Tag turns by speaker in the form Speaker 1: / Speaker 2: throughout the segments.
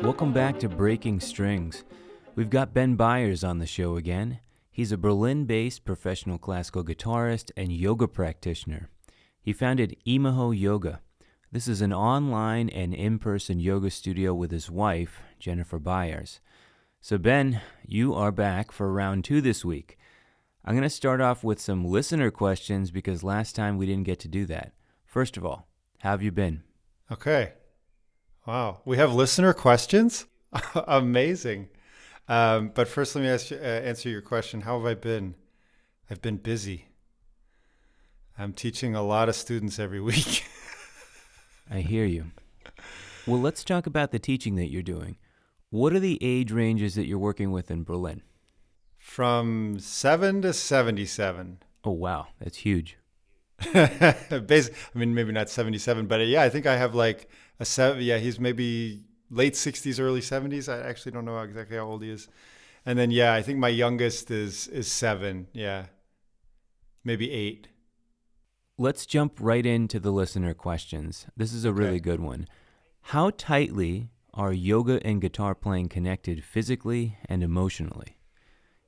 Speaker 1: Welcome back to Breaking Strings. We've got Ben Beirs on the show again. He's a Berlin-based professional classical guitarist and yoga practitioner. He founded Imaho Yoga. This is an online and in-person yoga studio with his wife, Jennifer Beirs. So Ben, you are back for round 2 this week. I'm going to start off with some listener questions because last time we didn't get to do that. First of all, how have you been?
Speaker 2: Okay. Wow. We have listener questions? Amazing. But first, let me answer your question. How have I been? I've been busy. I'm teaching a lot of students every week.
Speaker 1: I hear you. Well, let's talk about the teaching that you're doing. What are the age ranges that you're working with in Berlin?
Speaker 2: From 7 to 77.
Speaker 1: Oh, wow. That's huge.
Speaker 2: Maybe not 77, but yeah, I think I have like a 7. Yeah, he's maybe late 60s, early 70s. I actually don't know exactly how old he is. And then, yeah, I think my youngest is 7. Yeah, maybe 8.
Speaker 1: Let's jump right into the listener questions. This is a really good one. How tightly are yoga and guitar playing connected physically and emotionally?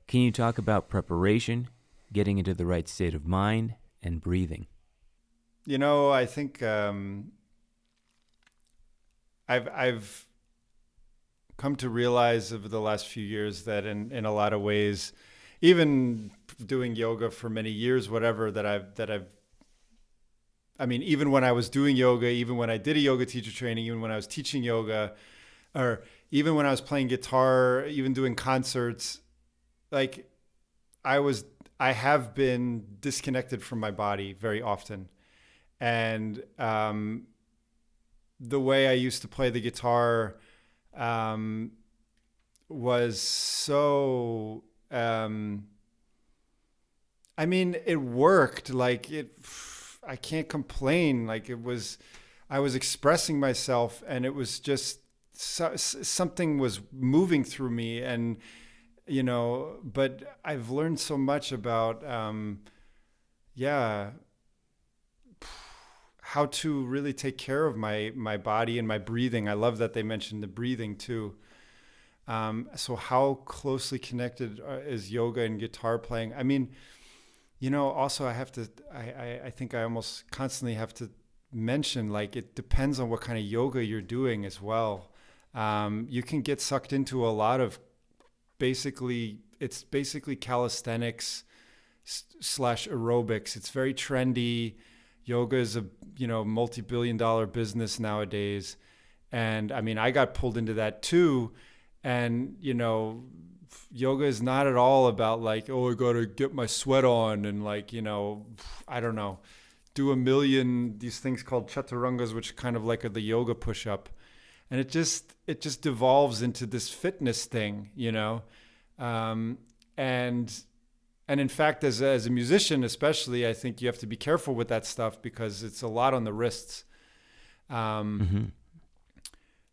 Speaker 1: Can you talk about preparation, getting into the right state of mind, and breathing?
Speaker 2: You know, I think I've come to realize over the last few years that in a lot of ways, even doing yoga for many years, whatever, even when I was doing yoga, even when I did a yoga teacher training, even when I was teaching yoga, or even when I was playing guitar, even doing concerts, like I have been disconnected from my body very often. And the way I used to play the guitar was so, it worked. I can't complain. I was expressing myself, and it was just something was moving through me. And but I've learned so much about, how to really take care of my body and my breathing. I love that they mentioned the breathing too. So how closely connected is yoga and guitar playing? Also I think I almost constantly have to mention, it depends on what kind of yoga you're doing as well. You can get sucked into a lot of it's basically calisthenics / aerobics. It's very trendy. Yoga is a multi-billion-dollar business nowadays, and I got pulled into that too. And yoga is not at all about I gotta get my sweat on and I don't know, do a million these things called chaturangas, which kind of like are the yoga push-up. And it just devolves into this fitness thing, and in fact, as a musician, especially, I think you have to be careful with that stuff because it's a lot on the wrists.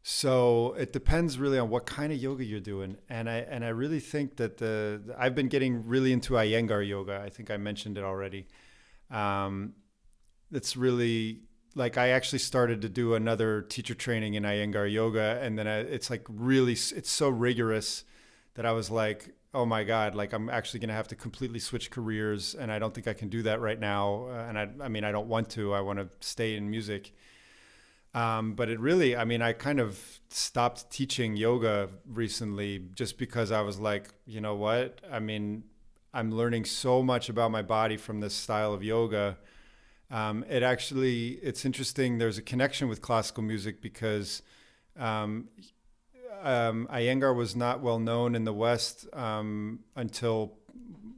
Speaker 2: So it depends really on what kind of yoga you're doing, and I really think that I've been getting really into Iyengar yoga. I think I mentioned it already. It's really. I actually started to do another teacher training in Iyengar yoga, and then it's so rigorous that I was like, oh my God, I'm actually going to have to completely switch careers, and I don't think I can do that right now. And I don't want to. I want to stay in music. But it really, I kind of stopped teaching yoga recently just because I was like, you know what? I'm learning so much about my body from this style of yoga. It's interesting. There's a connection with classical music because Iyengar was not well known in the West until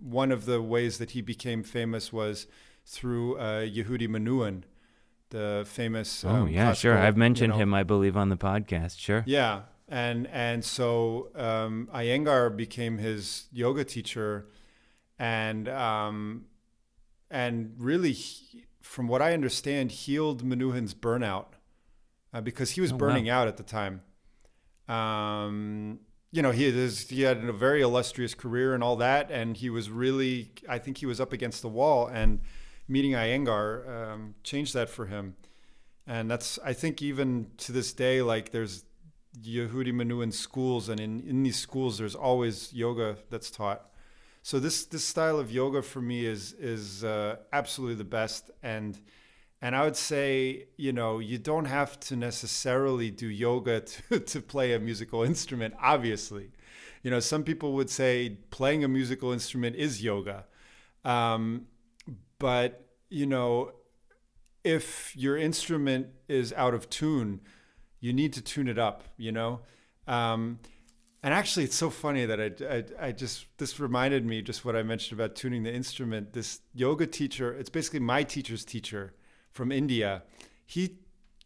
Speaker 2: one of the ways that he became famous was through Yehudi Menuhin, the famous.
Speaker 1: Sure. I've mentioned him, I believe, on the podcast. Sure.
Speaker 2: Yeah, and so Iyengar became his yoga teacher, and really. From what I understand, healed Menuhin's burnout because he was burning out at the time. He had a very illustrious career and all that, and he was really, I think he was up against the wall, and meeting Iyengar changed that for him. And that's, I think even to this day, there's Yehudi Menuhin schools, and in these schools there's always yoga that's taught. So this style of yoga for me is absolutely the best. And I would say, you don't have to necessarily do yoga to play a musical instrument, obviously. Some people would say playing a musical instrument is yoga. But, if your instrument is out of tune, you need to tune it up, And actually, it's so funny that this reminded me just what I mentioned about tuning the instrument. This yoga teacher, it's basically my teacher's teacher from India. He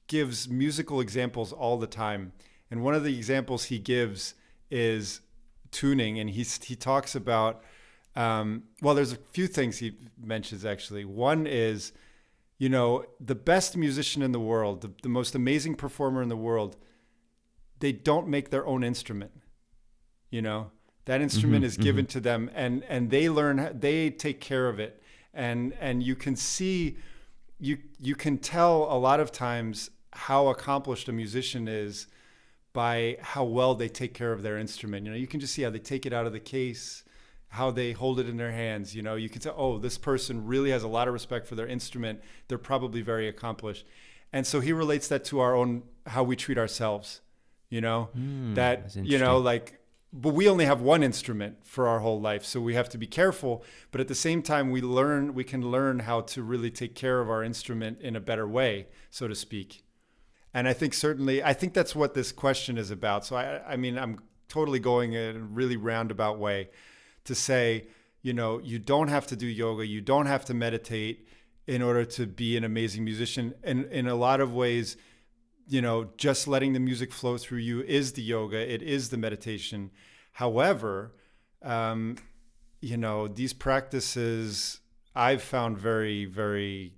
Speaker 2: gives musical examples all the time. And one of the examples he gives is tuning. And he talks about, there's a few things he mentions actually. One is, the best musician in the world, the most amazing performer in the world, they don't make their own instrument. That instrument is given to them, and they take care of it. And you can see, you can tell a lot of times how accomplished a musician is by how well they take care of their instrument. You can just see how they take it out of the case, how they hold it in their hands. You can tell, oh, this person really has a lot of respect for their instrument. They're probably very accomplished. And so he relates that to how we treat ourselves, but we only have one instrument for our whole life. So we have to be careful. But at the same time, we can learn how to really take care of our instrument in a better way, so to speak. And I think that's what this question is about. So I'm totally going in a really roundabout way to say, you don't have to do yoga. You don't have to meditate in order to be an amazing musician. And in a lot of ways, just letting the music flow through you is the yoga. It is the meditation. However, these practices I've found very, very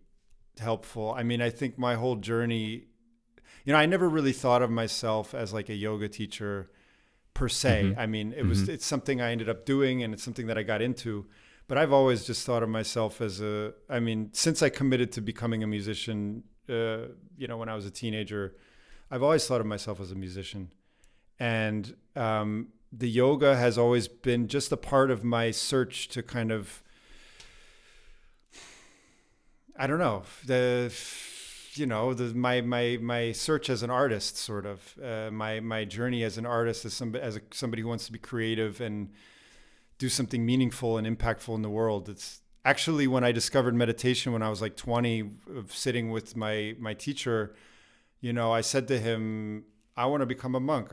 Speaker 2: helpful. I think my whole journey, I never really thought of myself as like a yoga teacher per se. It's something I ended up doing, and it's something that I got into. But I've always just thought of myself as since I committed to becoming a musician, when I was a teenager, I've always thought of myself as a musician. And the yoga has always been just a part of my search to kind of, I don't know, my search as an artist, sort of, my journey as an artist, as somebody who wants to be creative and do something meaningful and impactful in the world. It's actually when I discovered meditation when I was like 20, sitting with my teacher, I said to him, I want to become a monk.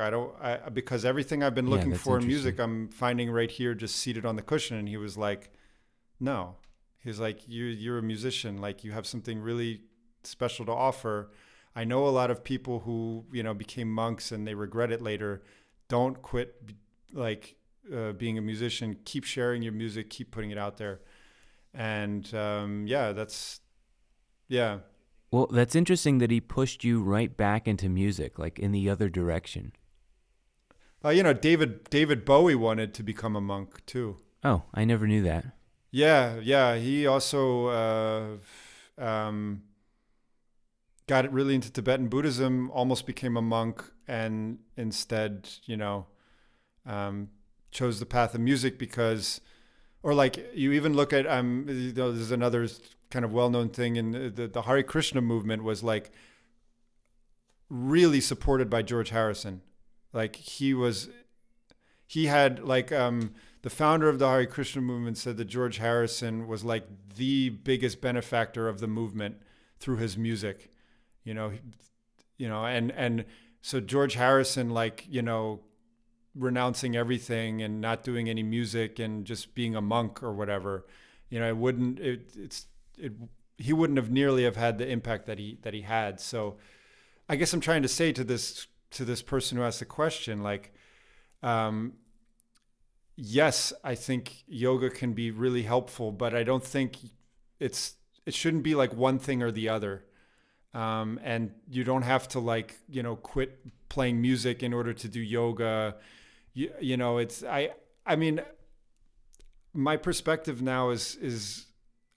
Speaker 2: Because everything I've been looking for in music, I'm finding right here, just seated on the cushion. And he was like, no. He's like, you're a musician. Like, you have something really special to offer. I know a lot of people who, became monks and they regret it later. Don't quit, being a musician. Keep sharing your music. Keep putting it out there. And yeah.
Speaker 1: Well, that's interesting that he pushed you right back into music, like in the other direction.
Speaker 2: David Bowie wanted to become a monk too.
Speaker 1: Oh, I never knew that.
Speaker 2: Yeah. He also got really into Tibetan Buddhism, almost became a monk, and instead, chose the path of music because, or like you even look at, there's another kind of well-known thing in the Hare Krishna movement was like really supported by George Harrison. Like the founder of the Hare Krishna movement said that George Harrison was like the biggest benefactor of the movement through his music, and so George Harrison, renouncing everything and not doing any music and just being a monk or whatever, he wouldn't have nearly have had the impact that he had. So I guess I'm trying to say to this person who asked the question, yes, I think yoga can be really helpful, but I don't think it shouldn't be like one thing or the other. And you don't have to quit playing music in order to do yoga. My perspective now is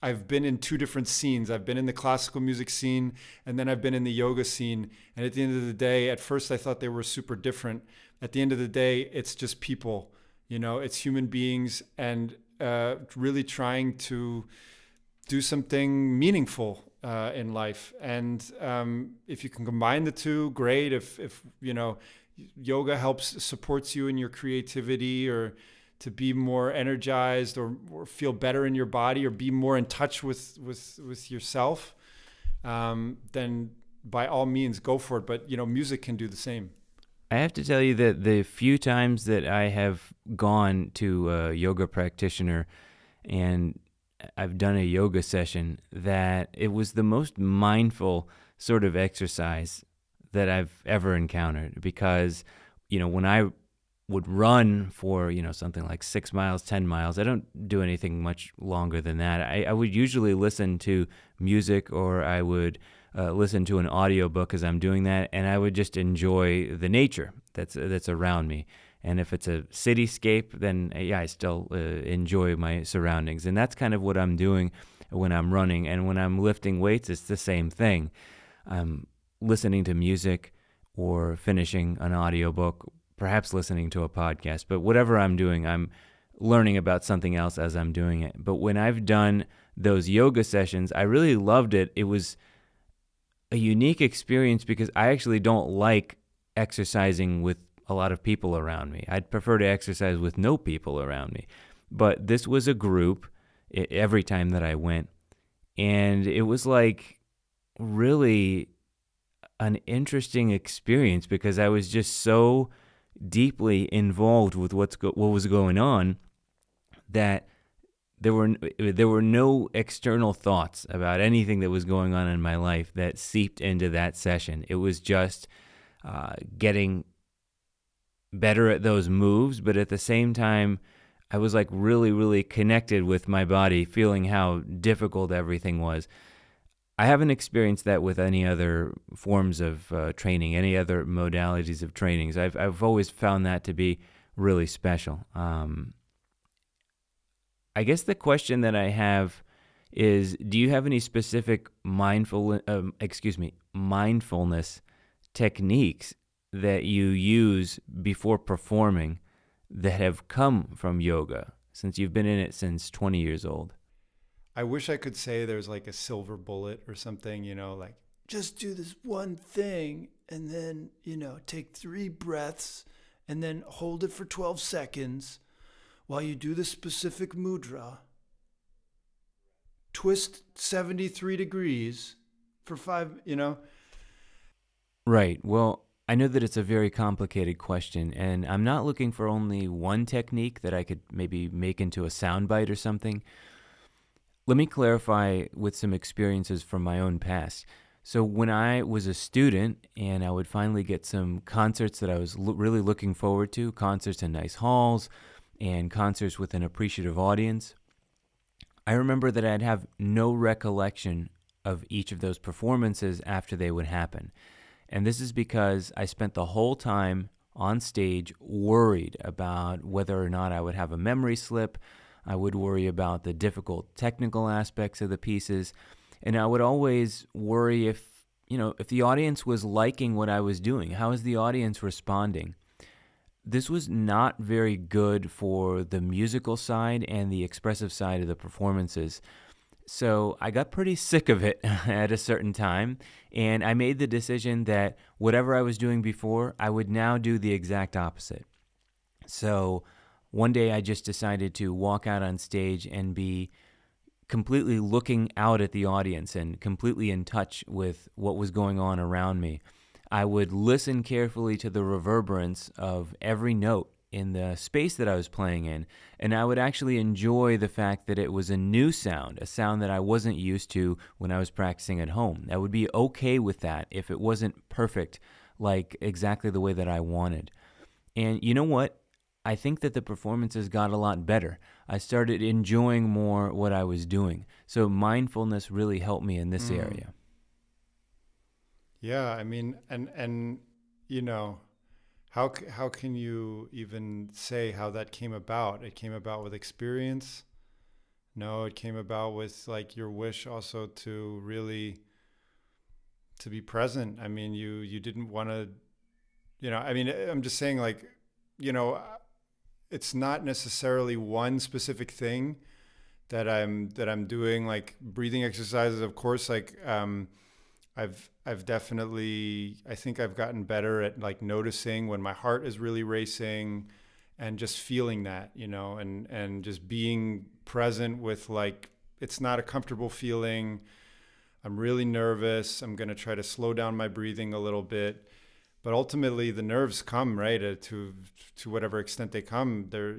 Speaker 2: I've been in two different scenes. I've been in the classical music scene, and then I've been in the yoga scene. And at the end of the day, at first I thought they were super different. At the end of the day, it's just people, it's human beings, and really trying to do something meaningful in life. And if you can combine the two, great. If yoga supports you in your creativity, or to be more energized, or feel better in your body, or be more in touch with yourself, then by all means go for it. But music can do the same.
Speaker 1: I have to tell you that the few times that I have gone to a yoga practitioner and I've done a yoga session, that it was the most mindful sort of exercise that I've ever encountered. Because, when I would run for, something like 6 miles, 10 miles, I don't do anything much longer than that. I would usually listen to music, or I would listen to an audiobook as I'm doing that, and I would just enjoy the nature that's around me. And if it's a cityscape, then I still enjoy my surroundings. And that's kind of what I'm doing when I'm running. And when I'm lifting weights, it's the same thing. I'm listening to music, or finishing an audiobook, perhaps listening to a podcast. But whatever I'm doing, I'm learning about something else as I'm doing it. But when I've done those yoga sessions, I really loved it. It was a unique experience because I actually don't like exercising with a lot of people around me. I'd prefer to exercise with no people around me. But this was a group every time that I went. And it was like really an interesting experience because I was just so deeply involved with what was going on that there were no external thoughts about anything that was going on in my life that seeped into that session. It was just getting better at those moves, but at the same time, I was like really, really connected with my body, feeling how difficult everything was. I haven't experienced that with any other forms of training, any other modalities of trainings. I've always found that to be really special. I guess the question that I have is, do you have any specific mindfulness techniques that you use before performing that have come from yoga, since you've been in it since 20 years old?
Speaker 2: I wish I could say there's like a silver bullet or something, like just do this one thing and then, take 3 breaths and then hold it for 12 seconds while you do the specific mudra. Twist 73 degrees for 5,
Speaker 1: Right. Well, I know that it's a very complicated question, and I'm not looking for only one technique that I could maybe make into a soundbite or something. Let me clarify with some experiences from my own past. So when I was a student and I would finally get some concerts that I was really looking forward to, concerts in nice halls and concerts with an appreciative audience, I remember that I'd have no recollection of each of those performances after they would happen. And this is because I spent the whole time on stage worried about whether or not I would have a memory slip. I would worry about the difficult technical aspects of the pieces. And I would always worry if the audience was liking what I was doing. How is the audience responding? This was not very good for the musical side and the expressive side of the performances. So I got pretty sick of it at a certain time, and I made the decision that whatever I was doing before, I would now do the exact opposite. So one day I just decided to walk out on stage and be completely looking out at the audience and completely in touch with what was going on around me. I would listen carefully to the reverberance of every note in the space that I was playing in, and I would actually enjoy the fact that it was a new sound, a sound that I wasn't used to when I was practicing at home. I would be okay with that if it wasn't perfect, like exactly the way that I wanted. And you know what? I think that the performances got a lot better. I started enjoying more what I was doing. So mindfulness really helped me in this area.
Speaker 2: Yeah, I mean, and how can you even say how that came about? It came about with experience, No, it came about with like your wish also to really to be present. I mean, you didn't want to, I mean, I'm just saying like, you know, it's not necessarily one specific thing that I'm doing, like breathing exercises, of course, like I've definitely, I think I've gotten better at like noticing when my heart is really racing and just feeling that, and just being present with like, it's not a comfortable feeling. I'm really nervous. I'm going to try to slow down my breathing a little bit. But ultimately the nerves come, right, to whatever extent they come. They're,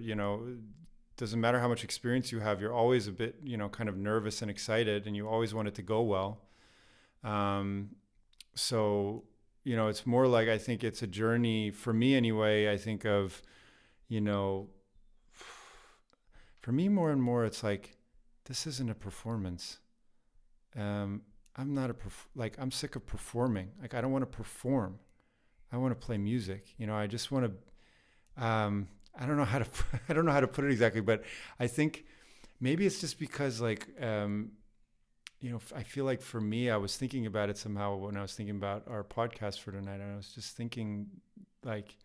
Speaker 2: doesn't matter how much experience you have, you're always a bit, kind of nervous and excited, and you always want it to go well. So, it's more like, I think it's a journey for me anyway. I think of, for me more and more, it's like, this isn't a performance. I'm not I'm sick of performing. Like, I don't want to perform. I want to play music. I just want to, I don't know how to, I don't know how to put it exactly, but I think maybe it's just because like, I feel like for me, I was thinking about it somehow when I was thinking about our podcast for tonight. And I was just thinking like,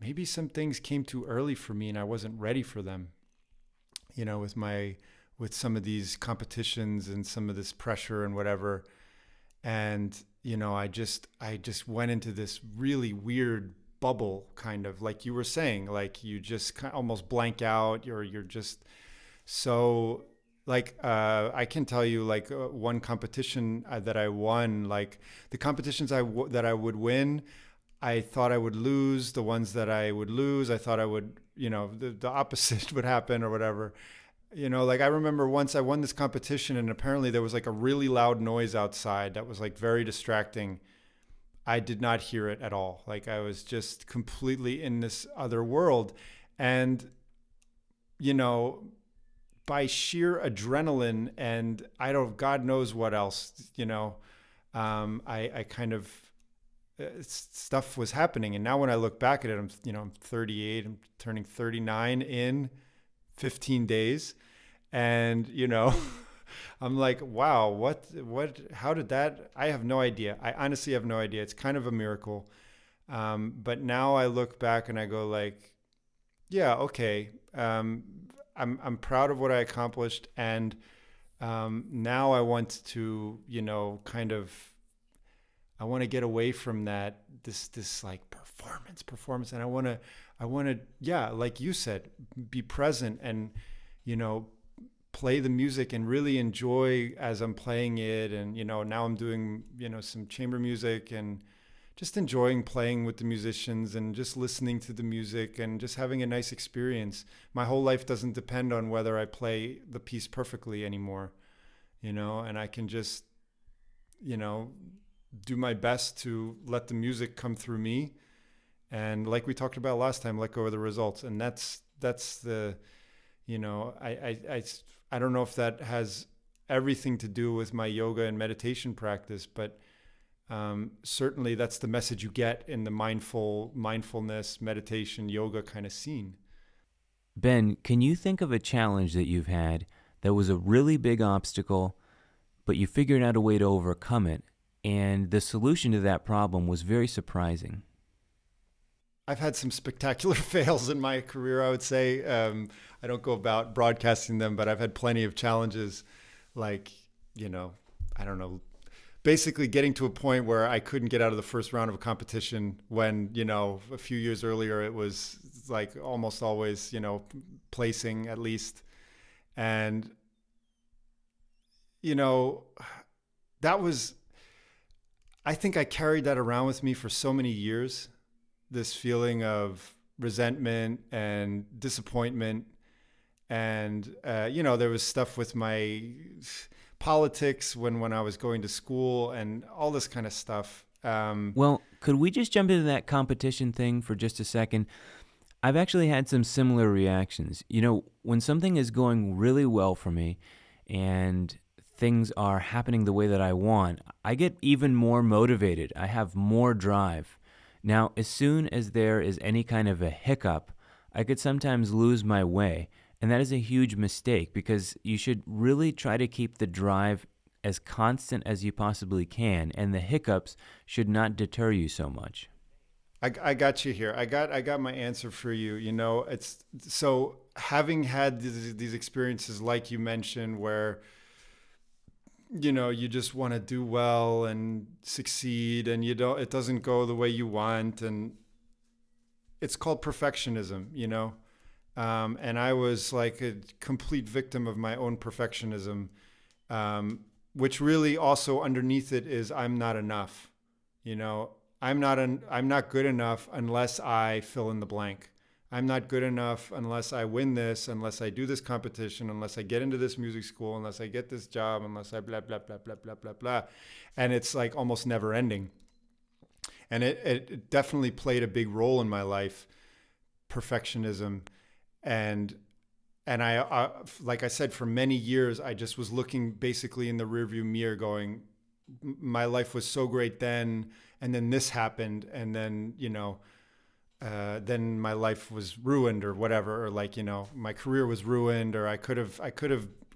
Speaker 2: maybe some things came too early for me and I wasn't ready for them, with some of these competitions and some of this pressure and whatever. And, I just went into this really weird bubble, kind of like you were saying, like you just kind of almost blank out. You're just so like, I can tell you like one competition that I won, like the competitions that I would win, I thought I would lose. The ones that I would lose, I thought I would, the opposite would happen or whatever. Like I remember once I won this competition and apparently there was like a really loud noise outside that was like very distracting. I did not hear it at all. Like I was just completely in this other world. And, by sheer adrenaline and God knows what else, I kind of, stuff was happening. And now when I look back at it, I'm 38, I'm turning 39 in 15 days. And, I'm like, wow, how did that, I have no idea. I honestly have no idea. It's kind of a miracle. But now I look back and I go like, yeah, okay. I'm proud of what I accomplished. And, now I want to, I want to get away from that, this like performance. And I want to, yeah, like you said, be present and, play the music and really enjoy as I'm playing it. And, now I'm doing, some chamber music and just enjoying playing with the musicians and just listening to the music and just having a nice experience. My whole life doesn't depend on whether I play the piece perfectly anymore, and I can just, do my best to let the music come through me. And like we talked about last time, let go of the results. And that's the, I don't know if that has everything to do with my yoga and meditation practice, but certainly that's the message you get in the mindfulness, meditation, yoga kind of scene.
Speaker 1: Ben, can you think of a challenge that you've had that was a really big obstacle, but you figured out a way to overcome it, and the solution to that problem was very surprising?
Speaker 2: I've had some spectacular fails in my career, I would say. I don't go about broadcasting them, but I've had plenty of challenges, like, I don't know, basically getting to a point where I couldn't get out of the first round of a competition when, a few years earlier, it was like almost always, placing at least. And, that was, I think I carried that around with me for so many years, this feeling of resentment and disappointment. And, there was stuff with my politics when I was going to school and all this kind of stuff.
Speaker 1: Well, could we just jump into that competition thing for just a second? I've actually had some similar reactions. When something is going really well for me and things are happening the way that I want, I get even more motivated. I have more drive. Now, as soon as there is any kind of a hiccup, I could sometimes lose my way And that is a huge mistake, because you should really try to keep the drive as constant as you possibly can, and the hiccups should not deter you so much.
Speaker 2: I got you here. I got my answer for you. You know, it's so having had these experiences like you mentioned, where you know you just want to do well and succeed, and it doesn't go the way you want, and it's called perfectionism. You know, and I was like a complete victim of my own perfectionism, which really also underneath it is I'm not enough. You know, I'm not good enough unless I fill in the blank. I'm not good enough unless I win this, unless I do this competition, unless I get into this music school, unless I get this job, unless I blah, blah, blah, blah, blah, blah, blah. And it's like almost never ending. And it definitely played a big role in my life, perfectionism. And I like I said, for many years, I just was looking basically in the rearview mirror going, my life was so great then, and then this happened, and then, you know, then my life was ruined or whatever, or like, you know, my career was ruined, or I could have,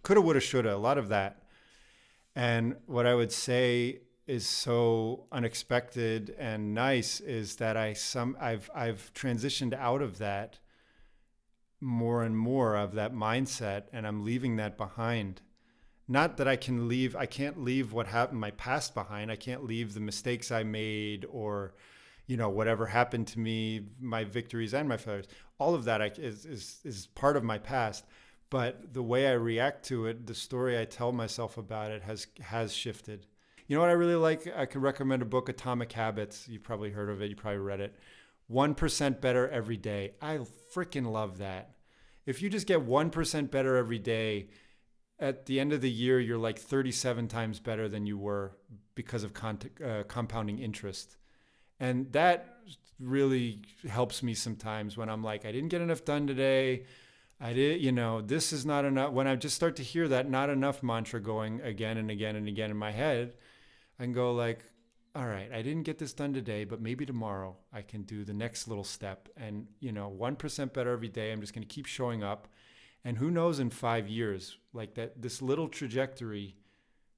Speaker 2: woulda, shoulda, a lot of that. And what I would say is so unexpected and nice is that I've transitioned out of that more and more, of that mindset, and I'm leaving that behind. Not that I can't leave what happened, my past behind. I can't leave the mistakes I made, or, you know, whatever happened to me, my victories and my failures. All of that is part of my past. But the way I react to it, the story I tell myself about it has shifted. You know what I really like? I could recommend a book, Atomic Habits. You've probably heard of it. You probably read it. 1% better every day. I freaking love that. If you just get 1% better every day, at the end of the year, you're like 37 times better than you were because of compounding interest. And that really helps me sometimes when I'm like, I didn't get enough done today. This is not enough. When I just start to hear that not enough mantra going again and again and again in my head, I can go like, all right, I didn't get this done today, but maybe tomorrow I can do the next little step. And, 1% better every day. I'm just going to keep showing up. And who knows, in 5 years, like that, this little trajectory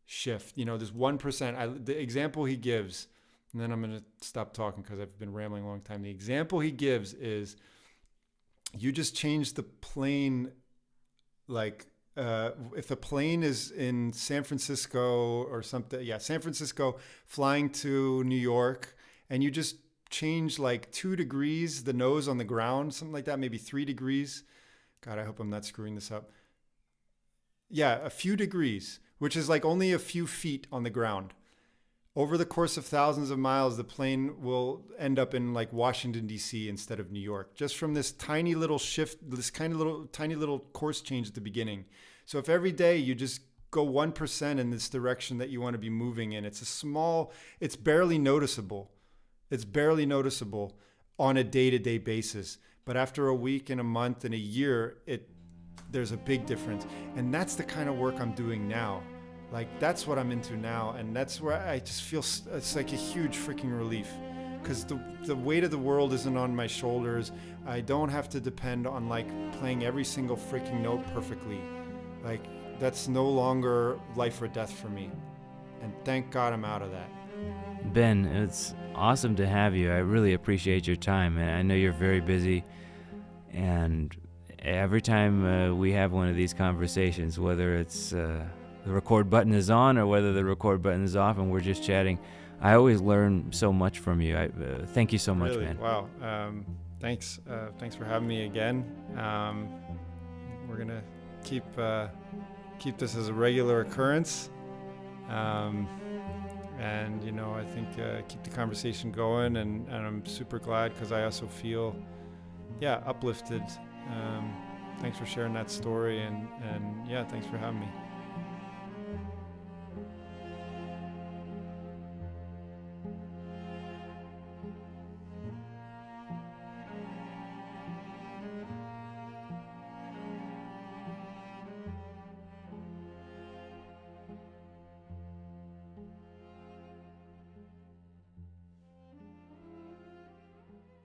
Speaker 2: shift, this 1%, the example he gives, and then I'm going to stop talking because I've been rambling a long time. The example he gives is you just change the plane, like if a plane is in San Francisco or something, San Francisco flying to New York, and you just change like 2 degrees, the nose on the ground, something like that, maybe 3 degrees. God, I hope I'm not screwing this up. Yeah, a few degrees, which is like only a few feet on the ground. Over the course of thousands of miles, the plane will end up in like Washington, D.C. instead of New York, just from this tiny little shift, this kind of tiny little course change at the beginning. So if every day you just go 1% in this direction that you want to be moving in, it's barely noticeable. It's barely noticeable on a day-to-day basis. But after a week and a month and a year, there's a big difference. And that's the kind of work I'm doing now. Like, that's what I'm into now. And that's where I just feel it's like a huge freaking relief. Because the weight of the world isn't on my shoulders. I don't have to depend on like playing every single freaking note perfectly. Like, that's no longer life or death for me. And thank God I'm out of that.
Speaker 1: Ben, it's awesome to have you. I really appreciate your time, and I know you're very busy. And every time we have one of these conversations, whether it's the record button is on or whether the record button is off and we're just chatting, I always learn so much from you. Thank you so much,
Speaker 2: really?
Speaker 1: man.
Speaker 2: Wow. Thanks. Thanks for having me again. We're gonna keep this as a regular occurrence. And I think keep the conversation going, and I'm super glad because I also feel uplifted. Thanks for sharing that story, and thanks for having me.